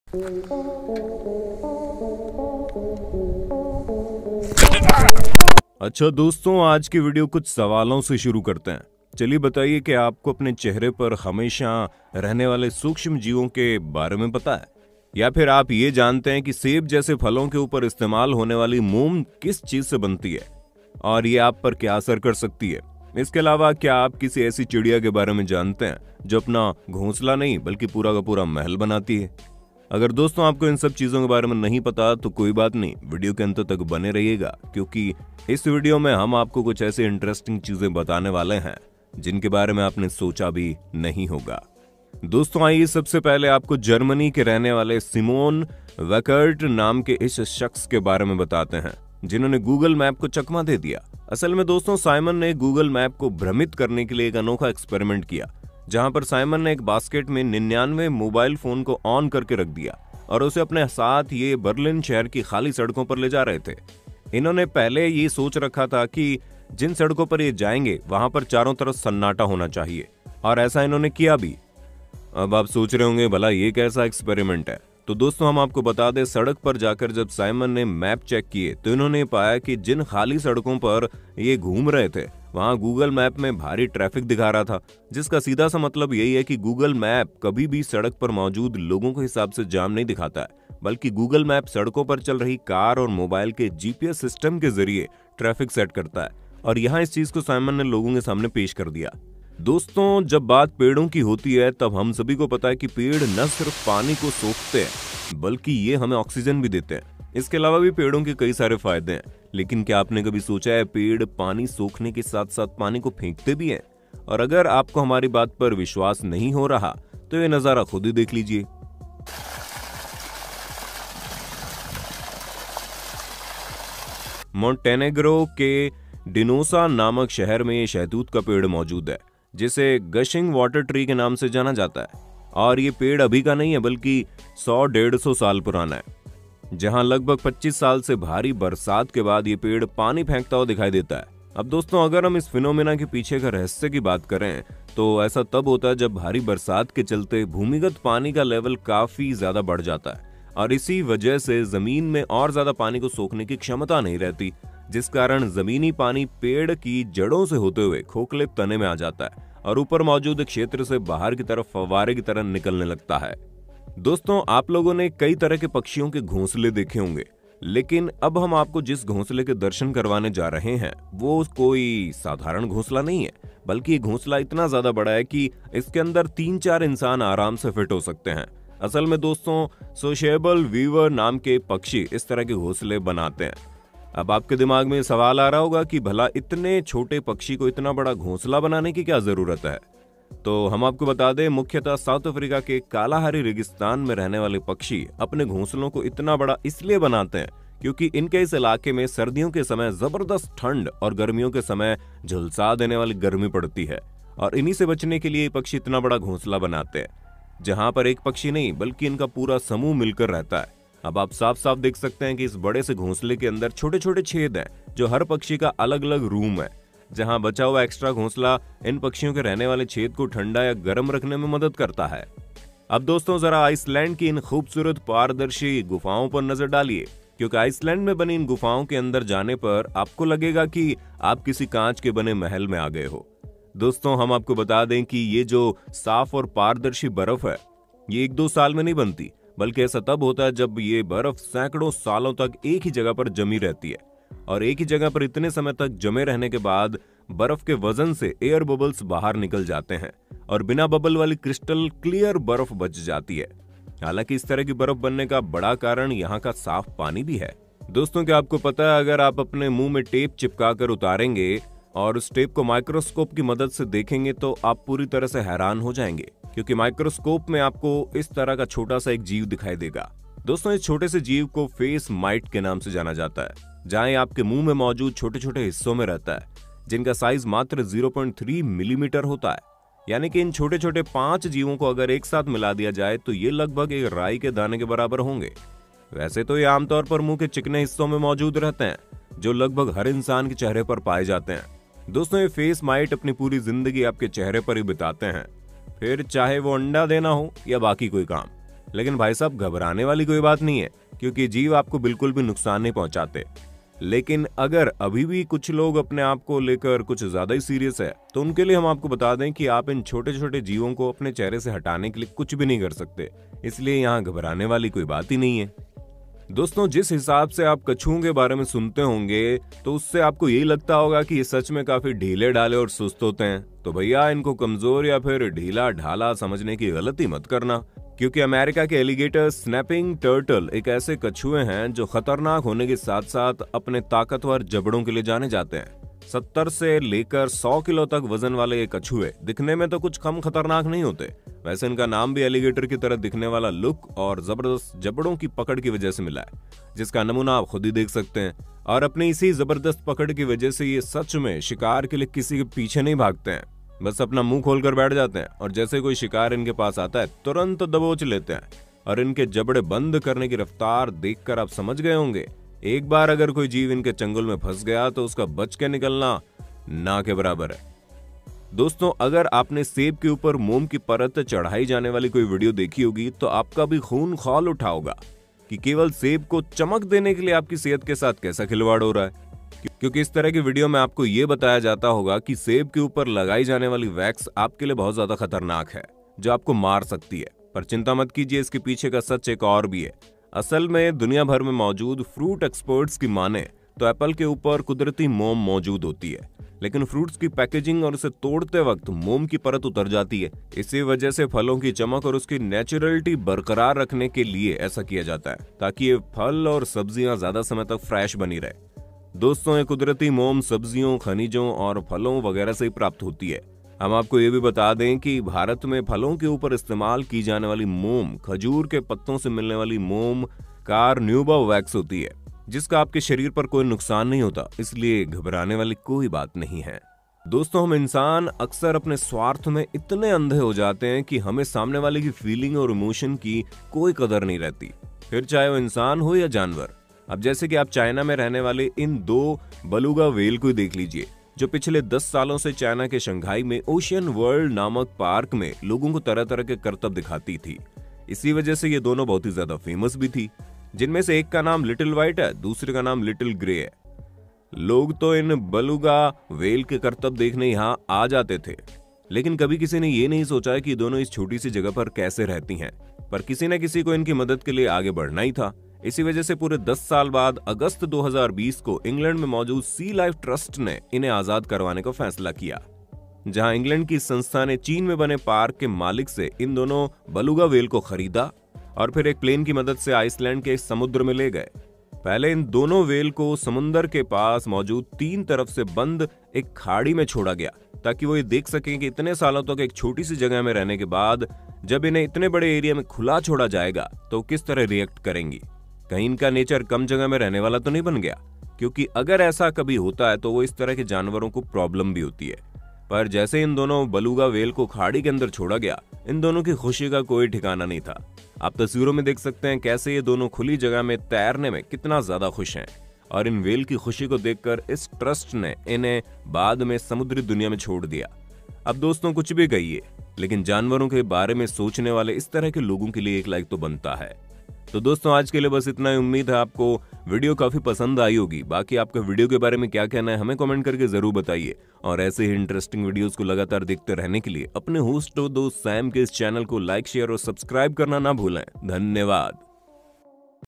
अच्छा दोस्तों, आज की वीडियो कुछ सवालों से शुरू करते हैं। चलिए बताइए कि आपको अपने चेहरे पर हमेशा रहने वाले सूक्ष्म जीवों के बारे में पता है? या फिर आप ये जानते हैं कि सेब जैसे फलों के ऊपर इस्तेमाल होने वाली मोम किस चीज से बनती है और ये आप पर क्या असर कर सकती है? इसके अलावा क्या आप किसी ऐसी चिड़िया के बारे में जानते हैं जो अपना घोंसला नहीं बल्कि पूरा का पूरा महल बनाती है? अगर दोस्तों आपको इन सब चीजों के बारे में नहीं पता तो कोई बात नहीं, वीडियो के अंत तक बने रहिएगा, क्योंकि इस वीडियो में हम आपको कुछ ऐसे इंटरेस्टिंग चीजें बताने वाले हैं जिनके बारे में आपने सोचा भी नहीं होगा। दोस्तों आइए सबसे पहले आपको जर्मनी के रहने वाले सिमोन वेकर्ट नाम के इस शख्स के बारे में बताते हैं जिन्होंने गूगल मैप को चकमा दे दिया। असल में दोस्तों साइमन ने गूगल मैप को भ्रमित करने के लिए एक अनोखा एक्सपेरिमेंट किया, जहां पर साइमन ने एक बास्केट में 99 मोबाइल फोन को ऑन करके रख दिया और उसे अपने साथ ये बर्लिन शहर की खाली सड़कों पर ले जा रहे थे। इन्होंने पहले ये सोच रखा था कि जिन सड़कों पर ये जाएंगे वहां पर चारों तरफ सन्नाटा होना चाहिए, और ऐसा इन्होंने किया भी। अब आप सोच रहे होंगे भला ये कैसा एक्सपेरिमेंट है? तो दोस्तों हम आपको बता दें, सड़क पर जाकर जब साइमन ने मैप चेक किए तो इन्होंने पाया कि जिन खाली सड़कों पर ये घूम रहे थे वहां गूगल मैप में भारी ट्रैफिक दिखा रहा था, जिसका सीधा सा मतलब यही है कि गूगल मैप कभी भी सड़क पर मौजूद लोगों के हिसाब से जाम नहीं दिखाता है, बल्कि गूगल मैप सड़कों पर चल रही कार और मोबाइल के जीपीएस सिस्टम के जरिए ट्रैफिक सेट करता है। और यहाँ इस चीज को साइमन ने लोगों के सामने पेश कर दिया। दोस्तों जब बात पेड़ों की होती है तब हम सभी को पता है कि पेड़ न सिर्फ पानी को सोखते हैं बल्कि ये हमें ऑक्सीजन भी देते हैं। इसके अलावा भी पेड़ों के कई सारे फायदे हैं, लेकिन क्या आपने कभी सोचा है पेड़ पानी सोखने के साथ साथ पानी को फेंकते भी हैं? और अगर आपको हमारी बात पर विश्वास नहीं हो रहा तो ये नजारा खुद ही देख लीजिए। मोंटेनेग्रो के डिनोसा नामक शहर में ये शहतूत का पेड़ मौजूद है, जिसे गशिंग वाटर ट्री के नाम से जाना जाता है। और ये पेड़ अभी का नहीं है बल्कि 100-150 साल पुराना है, जहां लगभग 25 साल से भारी बरसात के बाद ये पेड़ पानी फेंकता हुआ दिखाई देता है। अब दोस्तों अगर हम इस फिनोमेना के पीछे का रहस्य की बात करें तो ऐसा तब होता है जब भारी बरसात के चलते भूमिगत पानी का लेवल काफी ज्यादा बढ़ जाता है, और इसी वजह से जमीन में और ज्यादा पानी को सोखने की क्षमता नहीं रहती, जिस कारण जमीनी पानी पेड़ की जड़ों से होते हुए खोखले तने में आ जाता है और ऊपर मौजूद क्षेत्र से बाहर की तरफ फव्वारे की तरह निकलने लगता है। दोस्तों आप लोगों ने कई तरह के पक्षियों के घोंसले देखे होंगे, लेकिन अब हम आपको जिस घोंसले के दर्शन करवाने जा रहे हैं वो कोई साधारण घोंसला नहीं है, बल्कि ये घोंसला इतना ज्यादा बड़ा है कि इसके अंदर 3-4 इंसान आराम से फिट हो सकते हैं। असल में दोस्तों सोशेबल वीवर नाम के पक्षी इस तरह के घोंसले बनाते हैं। अब आपके दिमाग में सवाल आ रहा होगा कि भला इतने छोटे पक्षी को इतना बड़ा घोंसला बनाने की क्या जरूरत है? तो हम आपको बता दें, मुख्यतः साउथ अफ्रीका के कालाहारी रेगिस्तान में रहने वाले पक्षी अपने घोंसलों को इतना बड़ा इसलिए बनाते हैं क्योंकि इनके इस इलाके में सर्दियों के समय जबरदस्त ठंड और गर्मियों के समय झुलसा देने वाली गर्मी पड़ती है, और इन्हीं से बचने के लिए ये पक्षी इतना बड़ा घोंसला बनाते हैं जहां पर एक पक्षी नहीं बल्कि इनका पूरा समूह मिलकर रहता है। अब आप साफ साफ देख सकते हैं कि इस बड़े से घोंसले के अंदर छोटे छोटे छेद हैं, जो हर पक्षी का अलग अलग रूम है, जहां बचा हुआ एक्स्ट्रा घोंसला इन पक्षियों के रहने वाले छेद को ठंडा या गर्म रखने में मदद करता है। अब दोस्तों जरा आइसलैंड की इन खूबसूरत पारदर्शी गुफाओं पर नजर डालिए, क्योंकि आइसलैंड में बनी इन गुफाओं के अंदर जाने पर आपको लगेगा कि आप किसी कांच के बने महल में आ गए हो। दोस्तों हम आपको बता दें कि ये जो साफ और पारदर्शी बर्फ है ये 1-2 साल में नहीं बनती, बल्कि ऐसा तब होता है जब ये बर्फ सैकड़ों सालों तक एक ही जगह पर जमी रहती है, और एक ही जगह पर इतने समय तक जमे रहने के बाद बर्फ के वजन से एयर बबल्स बाहर निकल जाते हैं और बिना बबल वाली क्रिस्टल क्लियर बर्फ बच जाती है। हालांकि इस तरह की बर्फ बनने का बड़ा कारण यहाँ का साफ पानी भी है। दोस्तों क्या आपको पता है, अगर आप अपने मुंह में टेप चिपका कर उतारेंगे और उस टेप को माइक्रोस्कोप की मदद से देखेंगे तो आप पूरी तरह से हैरान हो जाएंगे, क्योंकि माइक्रोस्कोप में आपको इस तरह का छोटा सा एक जीव दिखाई देगा। दोस्तों इस छोटे से जीव को फेस माइट के नाम से जाना जाता है, जहां आपके मुंह में मौजूद छोटे छोटे हिस्सों में रहता है, जिनका साइज मात्र 0.3 मिलीमीटर होता है। यानी कि इन छोटे छोटे 5 जीवों को अगर एक साथ मिला दिया जाए तो ये लगभग एक राई के दाने के बराबर होंगे। वैसे तो ये आमतौर पर मुंह के चिकने हिस्सों में मौजूद रहते हैं, जो लगभग हर इंसान के चेहरे पर पाए जाते हैं। दोस्तों ये फेस माइट अपनी पूरी जिंदगी आपके चेहरे पर ही बिताते हैं, फिर चाहे वो अंडा देना हो या बाकी कोई काम। लेकिन भाई साहब घबराने वाली कोई बात नहीं है, क्योंकि जीव आपको बिल्कुल भी नुकसान नहीं पहुंचाते। लेकिन अगर अभी भी कुछ लोग अपने आप को लेकर कुछ ज्यादा ही सीरियस है, तो उनके लिए हम आपको बता दें कि आप इन छोटे छोटे जीवों को अपने चेहरे से हटाने के लिए कुछ भी नहीं कर सकते, इसलिए यहाँ घबराने वाली कोई बात ही नहीं है। दोस्तों, जिस हिसाब से आप कछुओं के बारे में सुनते होंगे, तो उससे आपको यही लगता होगा कि ये सच में काफी ढीले ढाले और सुस्त होते हैं। तो भैया इनको कमजोर या फिर ढीला ढाला समझने की गलती मत करना, क्योंकि अमेरिका के एलिगेटर स्नैपिंग टर्टल एक ऐसे कछुए हैं जो खतरनाक होने के साथ साथ अपने ताकतवर जबड़ों के लिए जाने जाते हैं। 70 से लेकर 100 किलो तक वजन वाले ये कछुए दिखने में तो कुछ कम खतरनाक नहीं होते। वैसे इनका नाम भी एलिगेटर की तरह दिखने वाला लुक और जबरदस्त जबड़ों की पकड़ की वजह से मिला है, जिसका नमूना आप खुद ही देख सकते हैं। और अपनी इसी जबरदस्त पकड़ की वजह से ये सच में शिकार के लिए किसी के पीछे नहीं भागते हैं, बस अपना मुंह खोलकर बैठ जाते हैं और जैसे कोई शिकार इनके पास आता है तुरंत दबोच लेते हैं। और इनके जबड़े बंद करने की रफ्तार देखकर आप समझ गए होंगे, एक बार अगर कोई जीव इनके चंगुल में फंस गया तो उसका बच के निकलना ना के बराबर है। दोस्तों, अगर आपने सेब के ऊपर मोम की परत चढ़ाई जाने वाली कोई वीडियो देखी होगी, तो आपका भी खून खौल उठा होगा कि केवल सेब को चमक देने के लिए आपकी सेहत के साथ कैसा खिलवाड़ हो रहा है। क्योंकि इस तरह की वीडियो में आपको यह बताया जाता होगा कि सेब के ऊपर लगाई जाने वाली वैक्स आपके लिए बहुत ज्यादा खतरनाक है, जो आपको मार सकती है। पर चिंता मत कीजिए, इसके पीछे का सच एक और भी है। असल में दुनिया भर में मौजूद फ्रूट एक्सपर्ट्स की माने तो एप्पल के ऊपर कुदरती मोम मौजूद होती है, लेकिन फ्रूट्स की पैकेजिंग और उसे तोड़ते वक्त मोम की परत उतर जाती है। इसी वजह से फलों की चमक और उसकी नेचुरलिटी बरकरार रखने के लिए ऐसा किया जाता है, ताकि ये फल और सब्जियां ज्यादा समय तक फ्रेश बनी रहे। दोस्तों, ये कुदरती मोम सब्जियों, खनिजों और फलों वगैरह से ही प्राप्त होती है। हम आपको ये भी बता दें कि भारत में फलों के ऊपर इस्तेमाल की जाने वाली मोम खजूर के पत्तों से मिलने वाली मोम कार्न्यूबा वैक्स होती है, जिसका आपके शरीर पर कोई नुकसान नहीं होता, इसलिए घबराने वाली कोई बात नहीं है। दोस्तों, हम इंसान अक्सर अपने स्वार्थ में इतने अंधे हो जाते हैं कि हमें सामने वाले की फीलिंग और इमोशन की कोई कदर नहीं रहती, फिर चाहे वो इंसान हो या जानवर। अब जैसे कि आप चाइना में रहने वाले इन 2 बलूगा व्हेल को देख लीजिए, जो पिछले 10 सालों से चाइना के शंघाई में ओशियन वर्ल्ड नामक पार्क में लोगों को तरह तरह के करतब दिखाती थी। इसी वजह से ये दोनों बहुत ही ज्यादा फेमस भी थी, जिनमें से एक का नाम लिटिल व्हाइट है, दूसरे का नाम लिटिल ग्रे है। लोग तो इन बलूगा व्हेल के करतब देखने यहाँ आ जाते थे, लेकिन कभी किसी ने ये नहीं सोचा कि दोनों इस छोटी सी जगह पर कैसे रहती हैं। पर किसी न किसी को इनकी मदद के लिए आगे बढ़ना ही था। इसी वजह से पूरे 10 साल बाद अगस्त 2020 को इंग्लैंड में मौजूद सी लाइफ ट्रस्ट ने इन्हें आजाद करवाने का फैसला किया, जहां इंग्लैंड की संस्था ने चीन में बने पार्क के मालिक से इन दोनों बलूगा व्हेल को खरीदा और फिर एक प्लेन की मदद से आइसलैंड के समुद्र में ले गए। पहले इन दोनों व्हेल को समुद्र के पास मौजूद 3 तरफ से बंद एक खाड़ी में छोड़ा गया, ताकि वो ये देख सकें कि इतने सालों तक एक छोटी सी जगह में रहने के बाद जब इन्हें इतने बड़े एरिया में खुला छोड़ा जाएगा तो किस तरह रिएक्ट करेंगी। कहीं इनका नेचर कम जगह में रहने वाला तो नहीं बन गया, क्योंकि अगर ऐसा कभी होता है तो वो इस तरह के जानवरों को प्रॉब्लम भी होती है। पर जैसे इन दोनों बलूगा व्हेल को खाड़ी के अंदर छोड़ा गया, इन दोनों की खुशी का कोई ठिकाना नहीं था। आप तस्वीरों में देख सकते हैं कैसे ये दोनों खुली जगह में तैरने में कितना ज्यादा खुश हैं। और इन व्हेल की खुशी को देखकर इस ट्रस्ट ने इन्हें बाद में समुद्री दुनिया में छोड़ दिया। अब दोस्तों, कुछ भी कहिए, लेकिन जानवरों के बारे में सोचने वाले इस तरह के लोगों के लिए एक लाइक तो बनता है। तो दोस्तों, आज के लिए बस इतना ही। उम्मीद है आपको वीडियो काफी पसंद आई होगी। बाकी आपका वीडियो के बारे में क्या कहना है हमें कमेंट करके जरूर बताइए। और ऐसे ही इंटरेस्टिंग वीडियोस को लगातार देखते रहने के लिए अपने होस्ट और दोस्त सैम के इस चैनल को लाइक, शेयर और सब्सक्राइब करना ना भूलें। धन्यवाद।